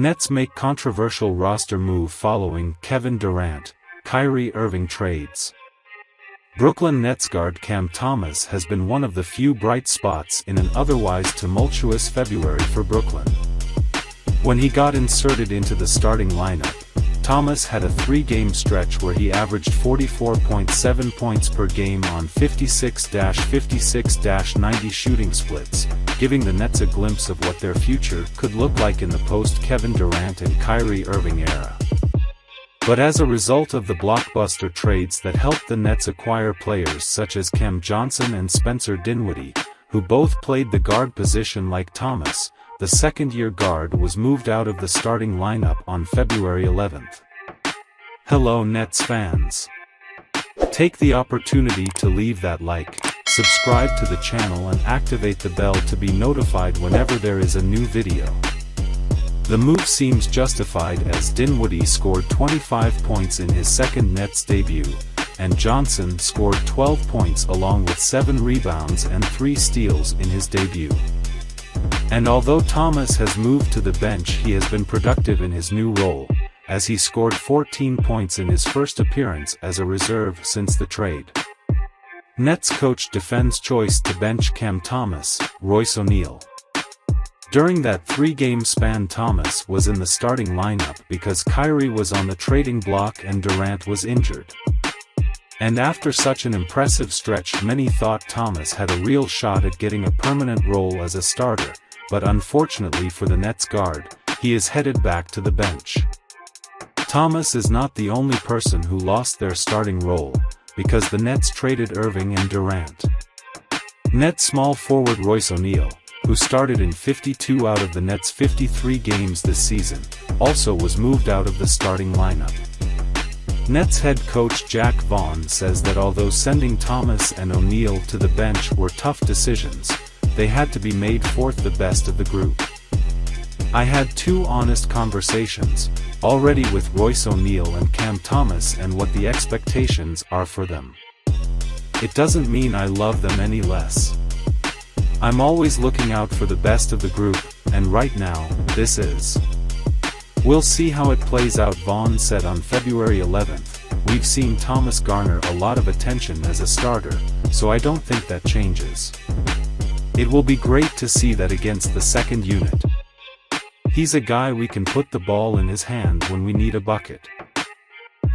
Nets make controversial roster move following Kevin Durant, Kyrie Irving trades. Brooklyn Nets guard Cam Thomas has been one of the few bright spots in an otherwise tumultuous February for Brooklyn. When he got inserted into the starting lineup, Thomas had a 3-game stretch where he averaged 44.7 points per game on 56-56-90 shooting splits, giving the Nets a glimpse of what their future could look like in the post-Kevin Durant and Kyrie Irving era. But as a result of the blockbuster trades that helped the Nets acquire players such as Cam Johnson and Spencer Dinwiddie, who both played the guard position like Thomas, the second-year guard was moved out of the starting lineup on February 11th. Hello Nets fans. Take the opportunity to leave that like, subscribe to the channel and activate the bell to be notified whenever there is a new video. The move seems justified as Dinwiddie scored 25 points in his second Nets debut, and Johnson scored 12 points along with 7 rebounds and 3 steals in his debut. And although Thomas has moved to the bench, he has been productive in his new role, as he scored 14 points in his first appearance as a reserve since the trade. Nets coach defends choice to bench Cam Thomas, Royce O'Neal. During that 3-game span, Thomas was in the starting lineup because Kyrie was on the trading block and Durant was injured. And after such an impressive stretch, many thought Thomas had a real shot at getting a permanent role as a starter, but unfortunately for the Nets guard, he is headed back to the bench. Thomas is not the only person who lost their starting role, because the Nets traded Irving and Durant. Nets small forward Royce O'Neal, who started in 52 out of the Nets' 53 games this season, also was moved out of the starting lineup. Nets head coach Jack Vaughn says that although sending Thomas and O'Neal to the bench were tough decisions, they had to be made fourth the best of the group. I had 2 honest conversations, already with Royce O'Neal and Cam Thomas and what the expectations are for them. It doesn't mean I love them any less. I'm always looking out for the best of the group, and right now, this is. We'll see how it plays out, Vaughn said on February 11th. We've seen Thomas garner a lot of attention as a starter, so I don't think that changes. It will be great to see that against the second unit. He's a guy we can put the ball in his hand when we need a bucket.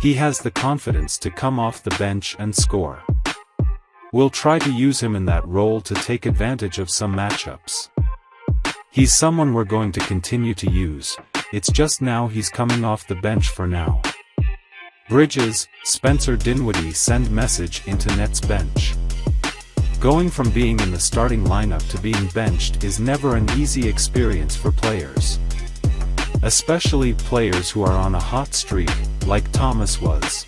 He has the confidence to come off the bench and score. We'll try to use him in that role to take advantage of some matchups. He's someone we're going to continue to use, it's just now he's coming off the bench for now. Bridges, Spencer Dinwiddie send message into Nets bench. Going from being in the starting lineup to being benched is never an easy experience for players. Especially players who are on a hot streak, like Thomas was.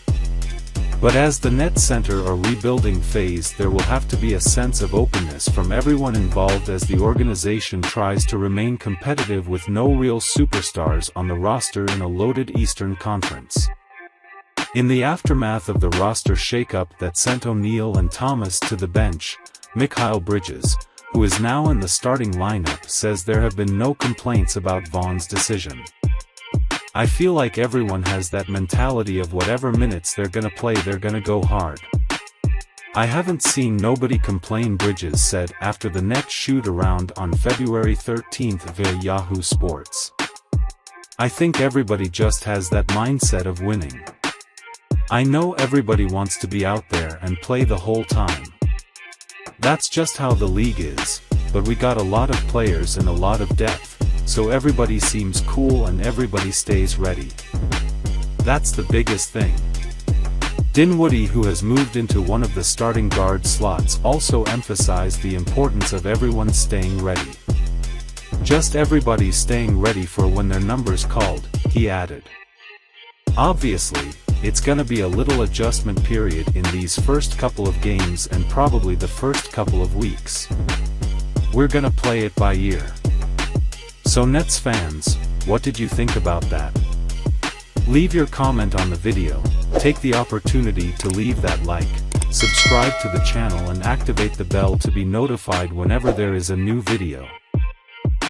But as the Nets enter a rebuilding phase, there will have to be a sense of openness from everyone involved as the organization tries to remain competitive with no real superstars on the roster in a loaded Eastern Conference. In the aftermath of the roster shakeup that sent O'Neal and Thomas to the bench, Mikal Bridges, who is now in the starting lineup, says there have been no complaints about Vaughn's decision. I feel like everyone has that mentality of whatever minutes they're gonna play, they're gonna go hard. I haven't seen nobody complain, Bridges said after the Nets shoot around on February 13th via Yahoo Sports. I think everybody just has that mindset of winning. I know everybody wants to be out there and play the whole time. That's just how the league is, but we got a lot of players and a lot of depth, so everybody seems cool and everybody stays ready. That's the biggest thing. Dinwiddie, who has moved into one of the starting guard slots, also emphasized the importance of everyone staying ready. Just everybody staying ready for when their number's called, he added. Obviously, it's gonna be a little adjustment period in these first couple of games and probably the first couple of weeks. We're gonna play it by ear. So Nets fans, what did you think about that? Leave your comment on the video, take the opportunity to leave that like, subscribe to the channel and activate the bell to be notified whenever there is a new video.